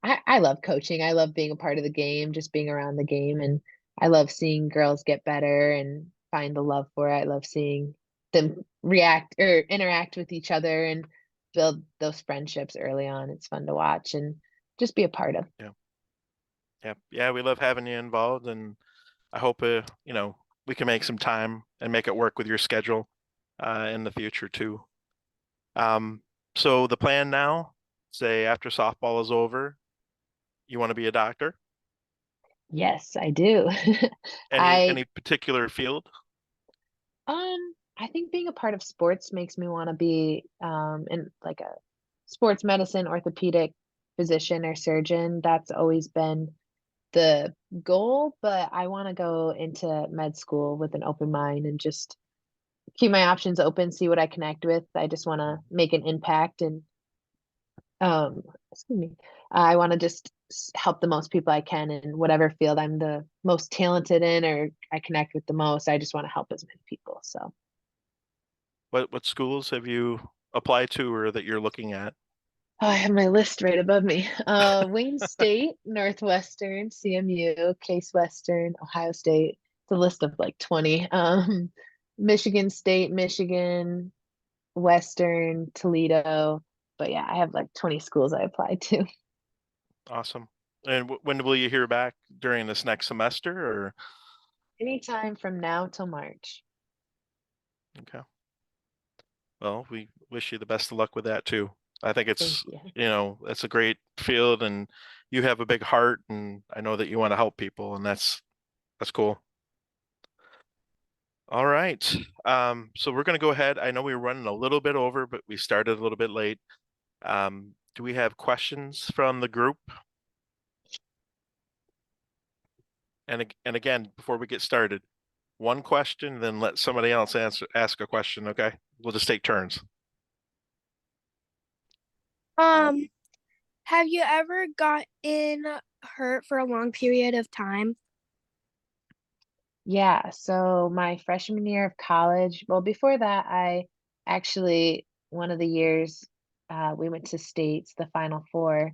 I love coaching. I love being a part of the game, just being around the game. And I love seeing girls get better and find the love for it. I love seeing them react or interact with each other and build those friendships early on. It's fun to watch and just be a part of. Yeah. Yeah. Yeah. We love having you involved, and I hope, we can make some time and make it work with your schedule in the future too. Um, so the plan now, say after softball is over, you want to be a doctor? Yes, I do. I Any particular field? I think being a part of sports makes me want to be in like a sports medicine orthopedic physician or surgeon. That's always been the goal, but I want to go into med school with an open mind and just keep my options open, see what I connect with. I just want to make an impact and excuse me. I want to just help the most people I can in whatever field I'm the most talented in or I connect with the most. I just want to help as many people. So What schools have you applied to or that you're looking at? oh, I have my list right above me. Wayne State, Northwestern, CMU, Case Western, Ohio State. It's a list of like 20. Michigan State, Michigan, Western, Toledo. But yeah, I have like 20 schools I applied to. Awesome. And when will you hear back during this next semester or? Anytime from now till March. Okay. Well, we wish you the best of luck with that too. I think Thank it's, you. it's a great field, and you have a big heart, and I know that you want to help people, and that's cool. All right. So we're going to go ahead. I know we were running a little bit over, but we started a little bit late. Do we have questions from the group? And again, before we get started, one question, then let somebody else ask a question. Okay, we'll just take turns. Um, have you ever gotten hurt for a long period of time? Yeah, so my freshman year of college, well, before that, I actually, one of the years, we went to states, the Final Four.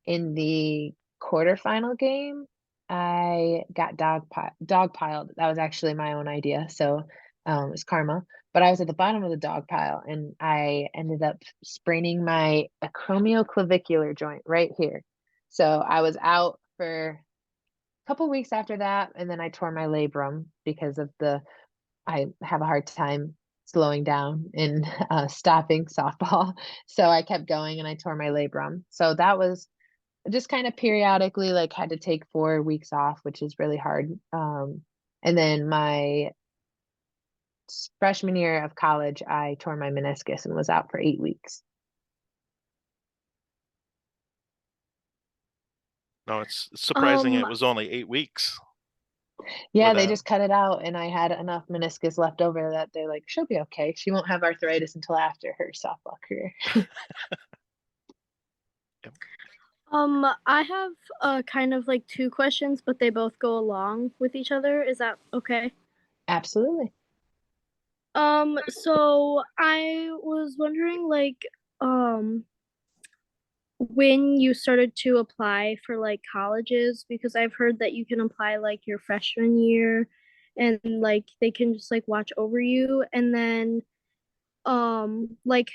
In the quarterfinal game, I got dogpiled. That was actually my own idea, so it was karma. But I was at the bottom of the dog pile, and I ended up spraining my acromioclavicular joint right here. So I was out for couple weeks after that, and then I tore my labrum because of I have a hard time slowing down and stopping softball. So I kept going and I tore my labrum. So that was just kind of periodically like had to take 4 weeks off, which is really hard. And then my freshman year of college, I tore my meniscus and was out for 8 weeks. No, it's surprising it Um, was only 8 weeks Yeah, with they that. just cut it out, and I had enough meniscus left over that they're like, she'll be okay. She won't have arthritis until after her softball career. Yep. I have kind of like two questions, but they both go along with each other. Is that okay? Absolutely. So I was wondering like um when you started to apply for like colleges, because I've heard that you can apply like your freshman year and like they can just like watch over you, and then like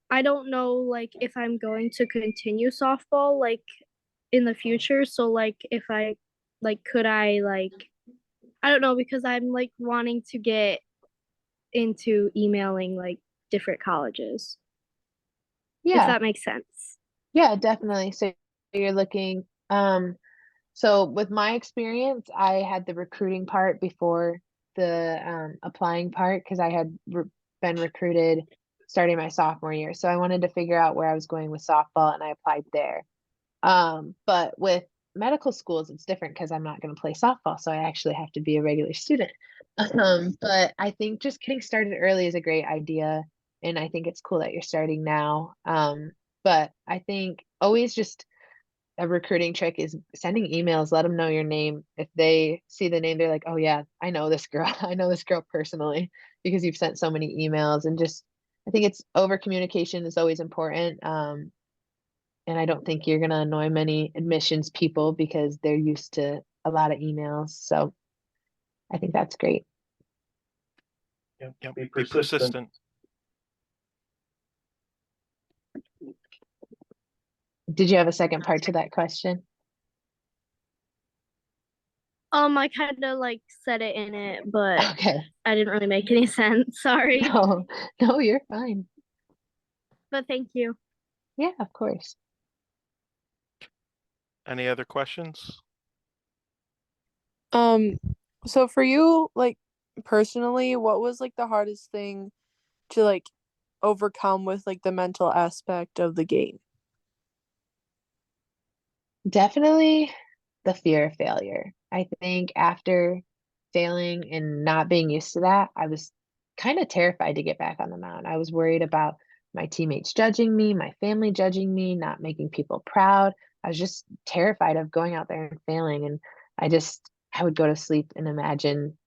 I don't know like if I'm going to continue softball like in the future, so like if I like could I like I don't know, because I'm like wanting to get into emailing like different colleges, if Yeah. that makes sense. Yeah, definitely. So you're looking, so with my experience, I had the recruiting part before the applying part because I had been recruited starting my sophomore year. So I wanted to figure out where I was going with softball and I applied there. But with medical schools, it's different because I'm not going to play softball, so I actually have to be a regular student. But I think just getting started early is a great idea, and I think it's cool that you're starting now. But I think always just a recruiting trick is sending emails, let them know your name. If they see the name, they're like, oh yeah, I know this girl. I know this girl personally because you've sent so many emails. And just I think it's over communication is always important. And I don't think you're going to annoy many admissions people because they're used to a lot of emails. So I think that's great. Yep. Be persistent. Did you have a second part to that question? I kind of like said it in it, but Okay. I didn't really make any sense. Sorry. No, no, you're fine. But thank you. Yeah, of course. Any other questions? Um, so for you, like personally, what was like the hardest thing to like overcome with like the mental aspect of the game? Definitely the fear of failure. I think after failing and not being used to that, I was kind of terrified to get back on the mound. I was worried about my teammates judging me, my family judging me, not making people proud. I was just terrified of going out there and failing. And I would go to sleep and imagine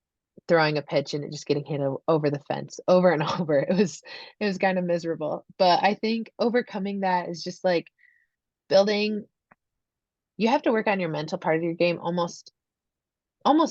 throwing a pitch and it just getting hit over the fence over and over. It was kind of miserable. But I think overcoming that is just like building you have to work on your mental part of your game almost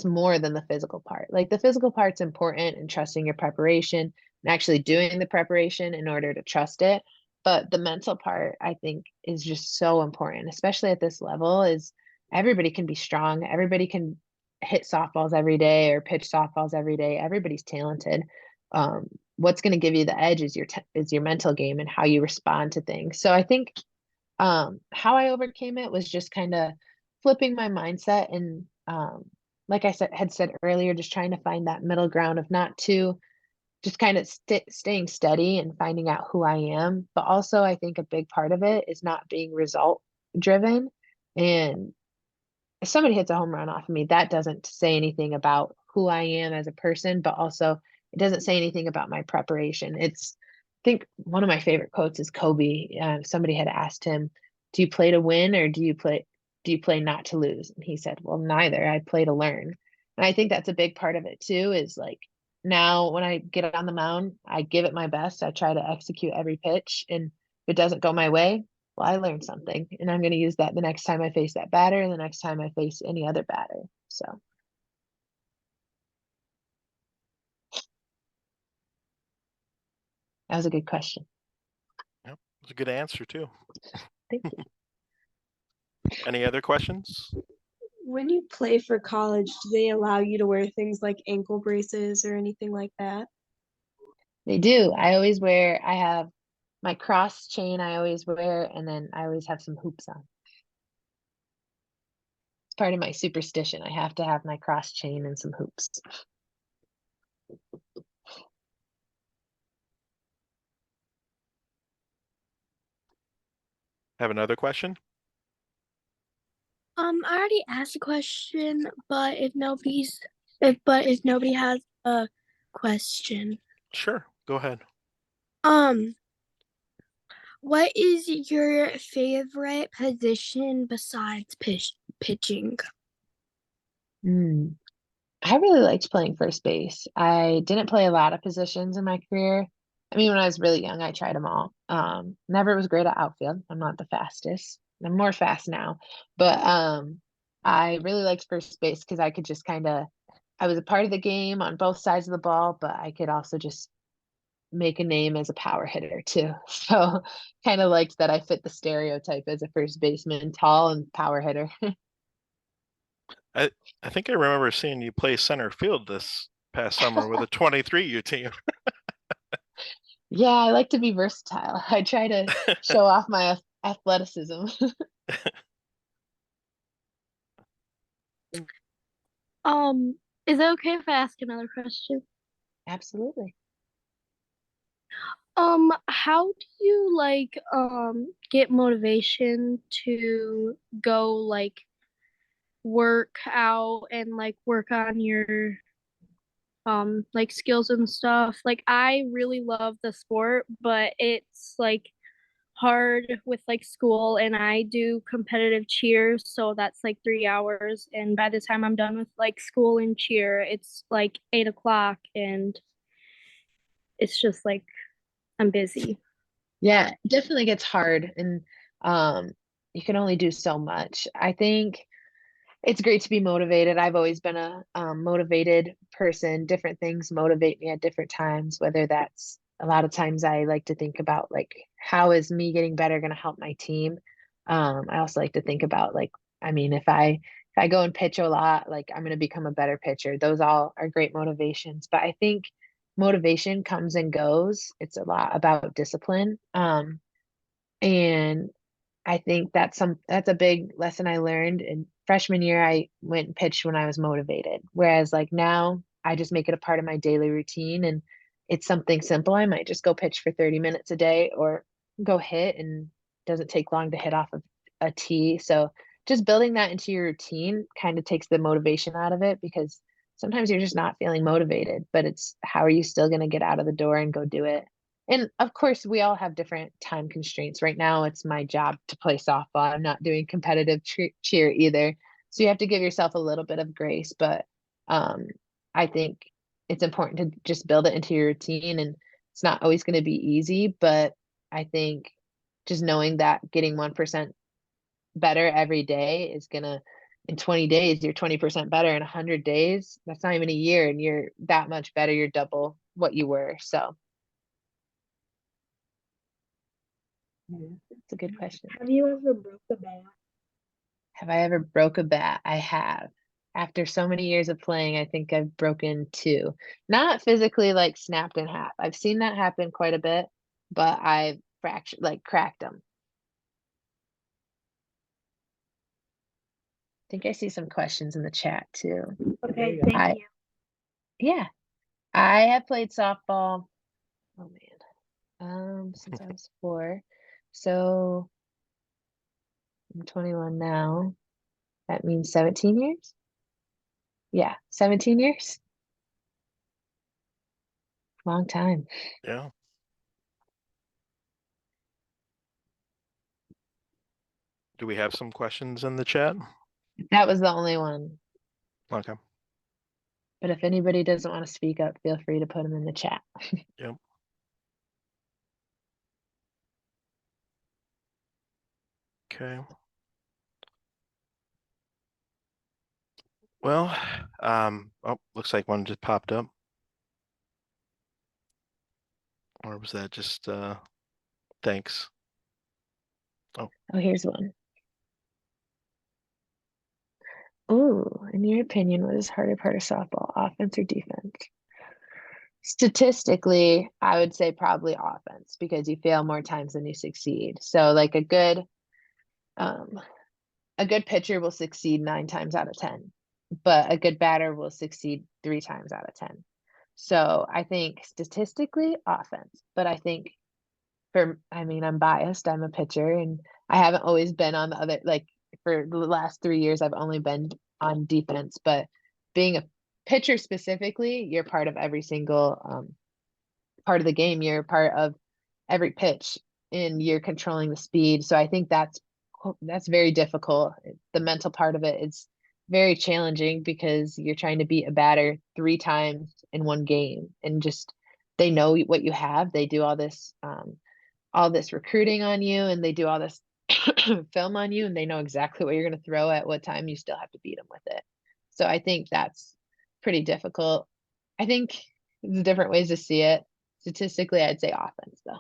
more than the physical part. Like the physical part's important and trusting your preparation and actually doing the preparation in order to trust it. But the mental part, I think, is just so important, especially at this level, is everybody can be strong. Everybody can hit softballs every day or pitch softballs every day. Everybody's talented. What's going to give you the edge is your mental game and how you respond to things. So I think how I overcame it was just kind of flipping my mindset and like I had said earlier, just trying to find that middle ground of not too just kind of staying steady and finding out who I am. But also, I think a big part of it is not being result driven. And if somebody hits a home run off of me, that doesn't say anything about who I am as a person, but also it doesn't say anything about my preparation. I think one of my favorite quotes is Kobe. Somebody had asked him, "Do you play to win or do you play not to lose?" And he said, "Well, neither. I play to learn." And I think that's a big part of it too. Is like now when I get on the mound, I give it my best. I try to execute every pitch, and if it doesn't go my way, well, I learned something, and I'm going to use that the next time I face that batter and the next time I face any other batter. So that was a good question. Yep. It's a good answer too. Thank you. Any other questions? When you play for college, do they allow you to wear things like ankle braces or anything like that? They do. I have my cross chain I always wear, and then I always have some hoops on. part of my superstition. I have to have my cross chain and some hoops. Have another question? I already asked a question, but if nobody has a question, Sure, go ahead. um, what is your favorite position besides pitching? I really liked playing first base. I didn't play a lot of positions in my career. I mean, when I was really young, I tried them all. Never was great at outfield. I'm not the fastest. I'm more fast now, but I really liked first base because I could just I was a part of the game on both sides of the ball, but I could also just make a name as a power hitter too. So kind of liked that I fit the stereotype as a first baseman, tall and power hitter. I I think I remember seeing you play center field this past summer with a 23U team. Yeah, I like to be versatile. I try to show off my athleticism. Is it okay if I ask another question? Absolutely. How do you get motivation to go work out and work on your skills and stuff? Like I really love the sport, but it's hard with school, and I do competitive cheer, so that's 3 hours, and by the time I'm done with school and cheer, it's 8 o'clock, and it's just I'm busy. Yeah, it definitely gets hard and um you can only do so much. I think it's great to be motivated. I've always been a motivated person. Different things motivate me at different times, whether that's a lot of times I like to think about like how is me getting better going to help my team. I also like to think about like, I mean, if I go and pitch a lot, like I'm going to become a better pitcher. Those all are great motivations, but I think motivation comes and goes. It's a lot about discipline. And I think that's a big lesson I learned in freshman year. I went and pitched when I was motivated. Whereas like now I just make it a part of my daily routine and it's something simple. I might just go pitch for 30 minutes a day or go hit and it doesn't take long to hit off of a tee. So just building that into your routine kind of takes the motivation out of it because sometimes you're just not feeling motivated, but it's how are you still going to get out of the door and go do it? And of course, we all have different time constraints. Right now, it's my job to play softball. I'm not doing competitive cheer either. So you have to give yourself a little bit of grace. But um, I think it's important to just build it into your routine. And it's not always going to be easy. But I think just knowing that getting 1% better every day is going to, in 20 days, you're 20% better. In 100 days, that's not even a year. And you're that much better. You're double what you were. So. Yeah, that's a good question. Have you ever broke a bat? Have I ever broke a bat? I have. After so many years of playing, I think I've broken two. Not physically like snapped in half. I've seen that happen quite a bit, but I've cracked them. I think I see some questions in the chat too. Okay, thank you. Yeah, I have played softball. Oh man, since I was 4. So I'm 21 now. That means 17 years. Yeah, 17 years. Long time. Yeah. Do we have some questions in the chat? That was the only one. Okay. But if anybody doesn't want to speak up, feel free to put them in the chat. Yep. Okay. Well, oh, looks like one just popped up. Or was that just thanks? Oh, here's one. Oh, in your opinion, what is harder part of softball, offense or defense? Statistically, I would say probably offense because you fail more times than you succeed. So like a a good pitcher will succeed 9 times out of 10, but a good batter will succeed 3 times out of 10. So I think statistically offense, but I think I mean, I'm biased. I'm a pitcher and I haven't always been on the other, like for the last 3 years, I've only been on defense, but being a pitcher specifically, you're part of every single part of the game. You're part of every pitch and you're controlling the speed. So I think that's very difficult. The mental part of it is very challenging because you're trying to beat a batter 3 times in one game, and just they know what you have. They do all this recruiting on you, and they do all this film on you, and they know exactly what you're going to throw at what time. You still have to beat them with it. So I think that's pretty difficult. I think there's different ways to see it. Statistically, I'd say offense, though.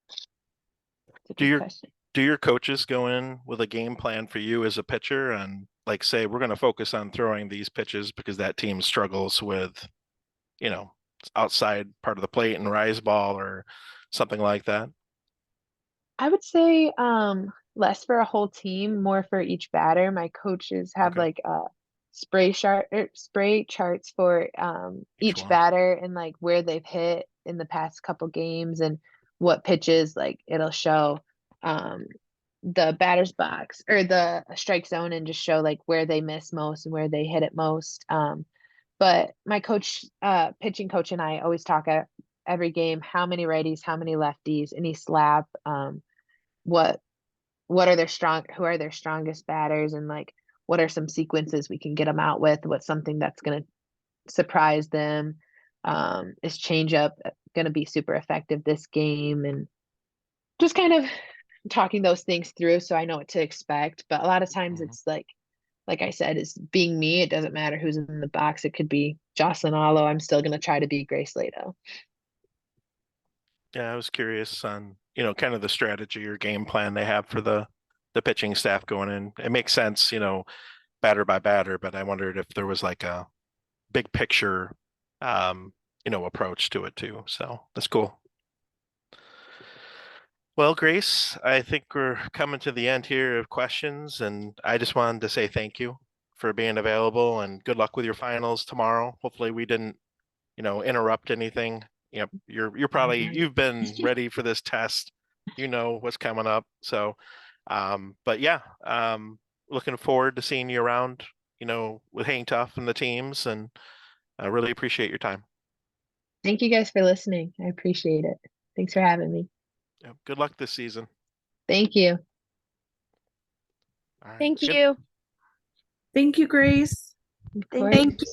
It's a Do good your question. do your coaches go in with a game plan for you as a pitcher and like say we're going to focus on throwing these pitches because that team struggles with, you know, outside part of the plate and rise ball or something like that? I would say less for a whole team, more for each batter. My coaches have Okay. like spray charts for Each each one. batter and like where they've hit in the past couple games and what pitches, like it'll show the batter's box or the strike zone and just show like where they miss most and where they hit it most. But my pitching coach and I always talk at every game, how many righties, how many lefties, any slap, what are who are their strongest batters, and like what are some sequences we can get them out with, what's something that's going to surprise them. Is changeup going to be super effective this game, and just kind of talking those things through so I know what to expect. But a lot of times Mhm. it's like I said, is being me. It doesn't matter who's in the box. It could be Jocelyn Allo. I'm still going to try to be Grace Lehto. Yeah, I was curious on, you know, kind of the strategy or game plan they have for the pitching staff going in. It makes sense, you know, batter by batter, but I wondered if there was like a big picture you know, approach to it too. So that's cool. Well, Grace, I think we're coming to the end here of questions, and I just wanted to say thank you for being available and good luck with your finals tomorrow. Hopefully we didn't, you know, interrupt anything. You know, you're probably you've been ready for this test. You know what's coming up. So but yeah, looking forward to seeing you around, you know, with HangTuf and the teams, and I really appreciate your time. Thank you guys for listening. I appreciate it. Thanks for having me. Yeah, good luck this season. Thank you. All right. Thank Good. you. Thank you, Grace. Of Thank course. Thank you.